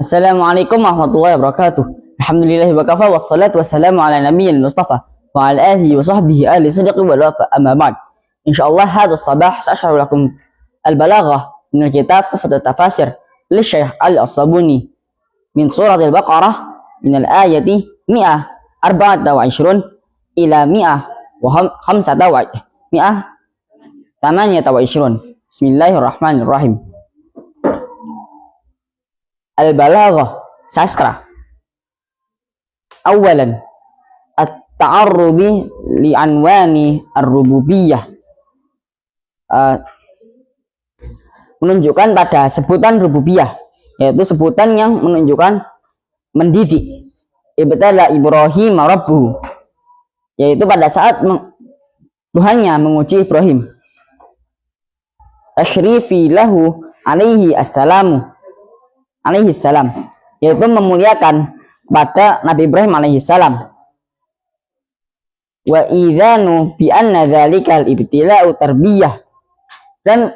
Assalamualaikum warahmatullahi wabarakatuh. Alhamdulillahi wa kafa wassalatu wassalamu ala nabiyyil mustafa wa ala alihi wa sahbihi ahli sidqi wal wafa amma ba'd. Insyaallah hadha sabah sa'ashrahu lakum al-balaghah min kitab Sifat at-Tafasir li Syekh Al-As-Sabuni min surat al-Baqarah min al-ayati 124 ila 128. Bismillahirrahmanirrahim. Al-Balaghah, sastra. Awalan, at-ta'arrudi li'anwani ar-rububiyah. Menunjukkan pada sebutan rububiyah, yaitu sebutan yang menunjukkan mendidik. Ibtala Ibrahim rabbuhu, yaitu pada saat Tuhannya menguji Ibrahim. Tashrifi lahu alaihi salam, yaitu memuliakan pada Nabi Ibrahim alaihi salam. Wa idzanu bi anna dzalikal ibtila'u tarbiyah, dan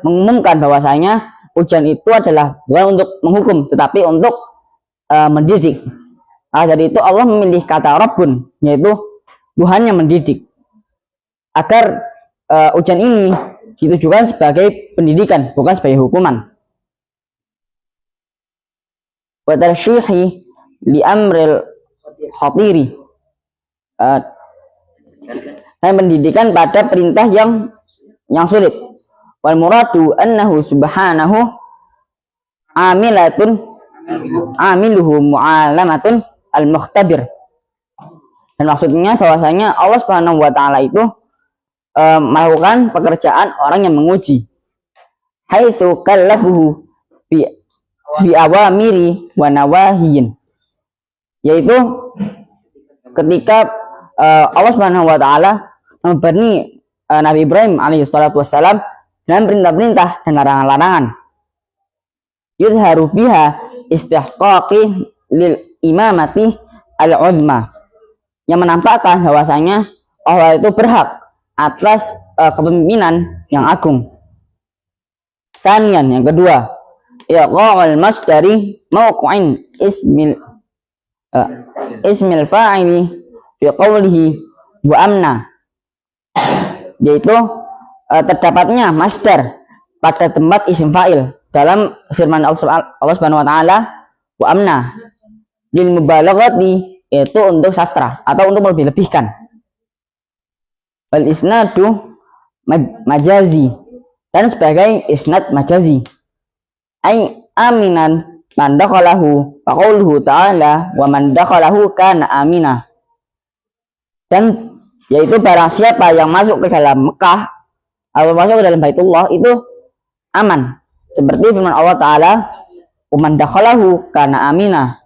mengumumkan bahwasanya ujian itu adalah bukan untuk menghukum tetapi untuk mendidik. Dari itu Allah memilih kata Rabbun, yaitu Tuhan yang mendidik, agar ujian ini ditujukan sebagai pendidikan, bukan sebagai hukuman. Wa tarsyihi li amril khatiri, dan pendidikan pada perintah yang sulit. Wal muradu annahu subhanahu amiluhu mu'alamatun al-mukhtabir, dan maksudnya bahwasanya Allah Subhanahu wa taala itu melakukan pekerjaan orang yang menguji. Haitsu kallafuhu bi awamiri wa nawahiyin, yaitu ketika Allah Subhanahu wa taala memberi Nabi Ibrahim alaihi salatu wassalam dengan perintah-perintah dan larangan-larangan. Yudharu biha istihqaqi lil imamati al-uzma, yang menampakkan bahwasanya Allah itu berhak atas kepemimpinan yang agung. Sanian, yang kedua, iqa'ul masdari mawqi'in ismil fa'ili fi qawlihi wa amna, yaitu terdapatnya masdar pada tempat isim fa'il dalam firman Allah Subhanahu wa taala wa amna lil mubalaghati, yaitu untuk sastra atau untuk melebih-lebihkan. Wal isnadu majazi, dan sebagai isnad majazi. Ai aminan man dakhalahu wa qauluhu ta'ala wa man dakhalahu kana amina, dan yaitu barang siapa yang masuk ke dalam Mekah atau masuk ke dalam Baitullah itu aman, seperti firman Allah Ta'ala wa man dakhalahu kana amina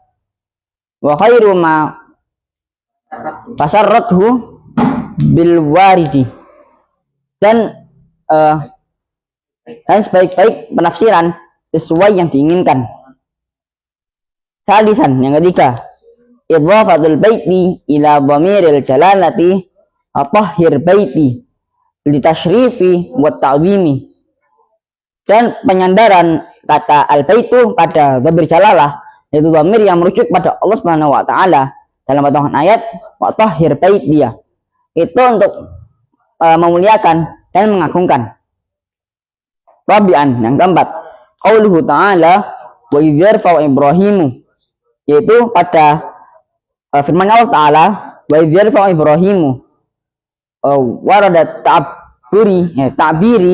wa khairu ma fasarrathu bil waridi, dan sebaik-baik penafsiran sesuai yang diinginkan. Salisan, yang ketiga, idhafatul baiti ila dhamiril jalalati atahhir baiti litashrifi wa ta'zimi, dan penyandaran kata al-baitu pada dhamir jalalah, yaitu dhamir yang merujuk pada Allah Subhanahu wa taala dalam potongan ayat wa tahhir baitiya, itu untuk memuliakan dan mengagungkan. Rabi'an, yang keempat, qauluhu ta'ala wa idzarfa Ibrahimu, yaitu pada firman Allah Ta'ala wa idzarfa Ibrahimu waradat ta'biri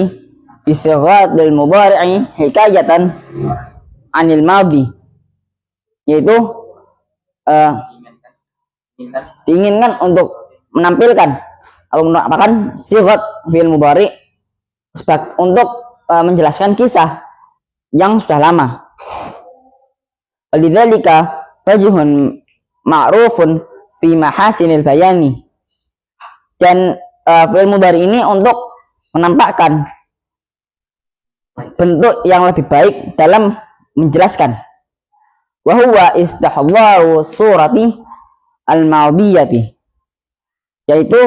bisighatil mudhari'i hikayatan anil madhi, yaitu diinginkan untuk menampilkan atau menampakkan sighat fi'il mudhari' untuk menjelaskan kisah yang sudah lama. Lidzalika wajhun ma'rufun fi mahasinil bayani, dan fi'il mudhari ini untuk menampakkan bentuk yang lebih baik dalam menjelaskan. Wa huwa istihdharu surati al-madiyati, yaitu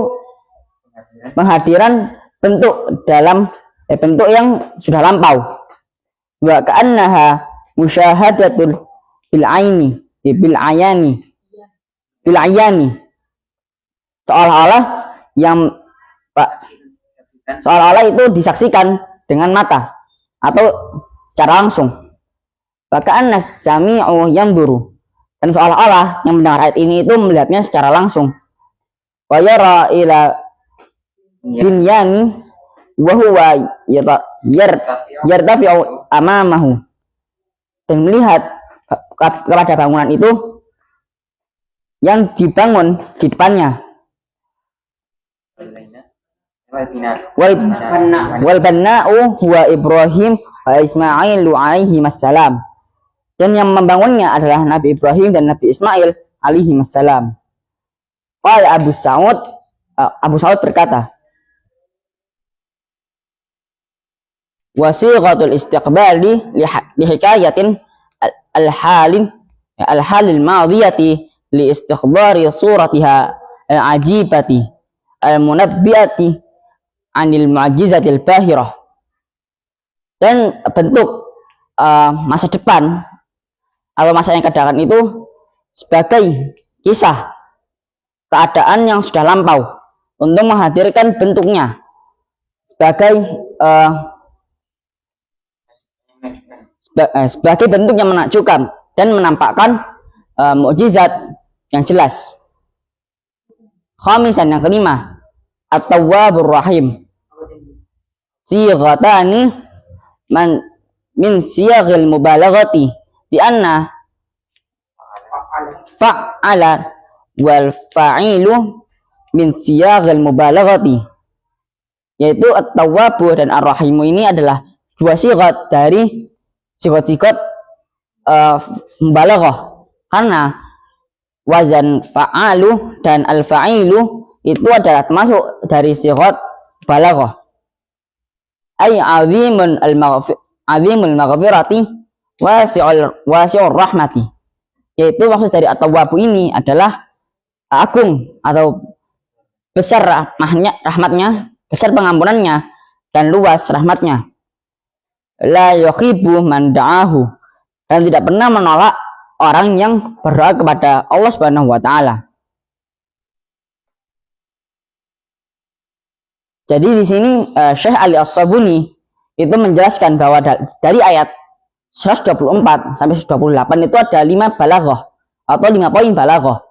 penghadiran bentuk dalam bentuk yang sudah lampau. Wa ka'annaha musyahadatul bil aini bil ayani, seolah-olah itu disaksikan dengan mata atau secara langsung. Bahkan as-sami'u yanzuru, dan seolah-olah yang mendengar ayat ini itu melihatnya secara langsung. Wa yara ila binyani wa huwa yartafi'u amamahu, dan melihat kepada bangunan itu yang dibangun di depannya. Wal banna'u huwa Ibrahim wa Ismailu alaihi wassalam, dan yang membangunnya adalah Nabi Ibrahim dan Nabi Ismail alaihi wassalam. Qala Abu Sa'ud berkata, wasighatul istiqbali li hikayatin al-halil madiyati li istikhdari suratiha al-ajibati al-munabbiati anil mu'jizatil bahirah, dan bentuk masa depan atau masa yang kedatangan itu sebagai kisah keadaan yang sudah lampau untuk menghadirkan bentuknya sebagai bentuk yang menakjubkan dan menampakkan mukjizat yang jelas. Khamisan, yang kelima, at-tawwabur rahim. Sighatani min siyaghil mubalaghati di anna fa'ala wal fa'ilu min siyaghil mubalaghati, yaitu at-tawwabu dan ar-rahimu ini adalah dua sighat dari sighat-sighat mubalaghah, karena wazan fa'alu dan al-fa'ilu itu adalah termasuk dari sighat balaghah. Ay azimul maghfirati wasi'ur rahmati, yaitu maksud dari at-tawwabu ini adalah agung atau besar rahmatnya, besar pengampunannya, dan luas rahmatnya. La yakhibu man da'ahu, dan tidak pernah menolak orang yang berdoa kepada Allah Subhanahu wa taala. Jadi di sini Syekh Ali As-Sabuni itu menjelaskan bahwa dari ayat 124 sampai 128 itu ada 5 balaghah atau 5 poin balaghah.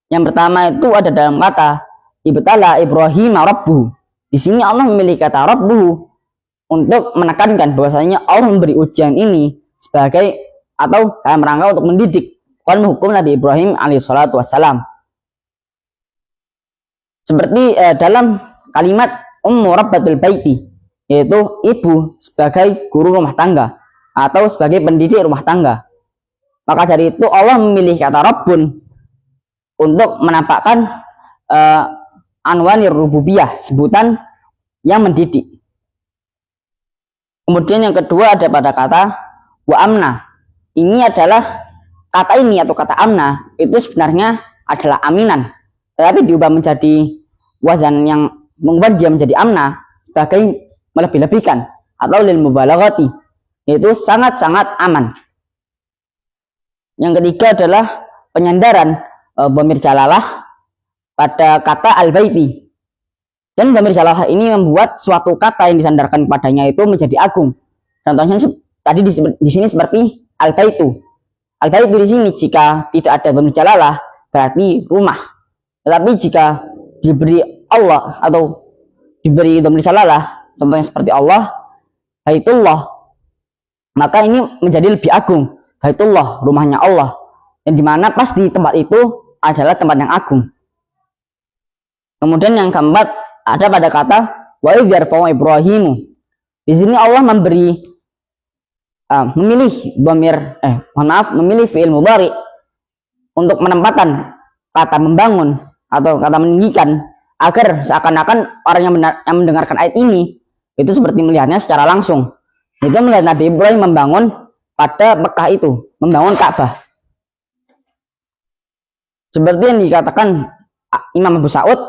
Yang pertama itu ada dalam kata ibtala Ibrahim rabbuhu. Di sini Allah memilih kata rabbuhu untuk menekankan bahwasanya Allah memberi ujian ini sebagai atau dalam rangka untuk mendidik, bukan menghukum Nabi Ibrahim alaihissalatu wassalam. Seperti dalam kalimat Ummu Rabbatul Baiti, yaitu ibu sebagai guru rumah tangga atau sebagai pendidik rumah tangga. Maka dari itu Allah memilih kata Rabbun untuk menampakkan anwanir rububiyah, sebutan yang mendidik. Kemudian yang kedua ada pada kata wa amna. Ini adalah kata ini atau kata amna itu sebenarnya adalah aminan, tetapi diubah menjadi wazan yang mengubah dia menjadi amna sebagai melebih-lebihkan atau lil mubalaghati, yaitu sangat-sangat aman. Yang ketiga adalah penyandaran dhamir jalalah pada kata al-baiti, dan dhamir jalalah ini membuat suatu kata yang disandarkan kepadanya itu menjadi agung. Contohnya tadi di sini seperti al-baitu. Al-baitu di sini jika tidak ada dhamir jalalah berarti rumah, tetapi jika diberi Allah atau diberi dhamir jalalah, contohnya seperti Allah, Baitullah, maka ini menjadi lebih agung. Baitullah, rumahnya Allah, yang dimana pas di tempat itu adalah tempat yang agung. Kemudian yang keempat ada pada kata wa idh yarfa'u Ibrahimu. Di sini Allah memilih fi'il mudhari untuk menempatkan kata membangun atau kata meninggikan, agar seakan-akan orang yang mendengarkan ayat ini itu seperti melihatnya secara langsung. Itu melihat Nabi Ibrahim membangun pada Mekah itu, membangun Ka'bah. Seperti yang dikatakan Imam Abu Sa'ud,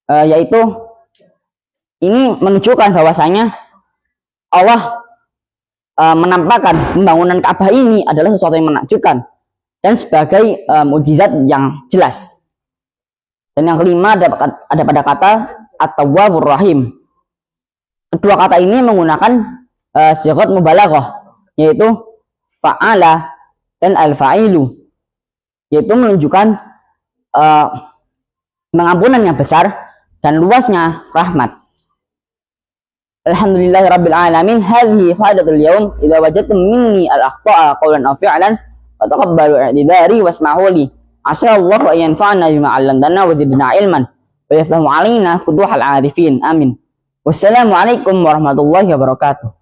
yaitu ini menunjukkan bahwasanya Allah menampakkan pembangunan Ka'bah ini adalah sesuatu yang menakjubkan dan sebagai mukjizat yang jelas. Dan yang kelima ada pada kata At-Tawwabur Rahim. Kedua kata ini menggunakan sighat mubalaghah, yaitu fa'ala dan al-fa'ilu, yaitu menunjukkan pengampunan yang besar dan luasnya rahmat. Alhamdulillahirabbil alamin. Hadhihi faidatul yaum. Idza wajadtum minni al-akhta'a qawlan aw fi'lan fataqabbalu i'tidari wasma'u li. Asallahu an yanfa'ana bima 'allamtana wa zidna ilman wa yaftahu 'alaina futuhal 'arifin. Amin. Wassalamu alaikum warahmatullahi wabarakatuh.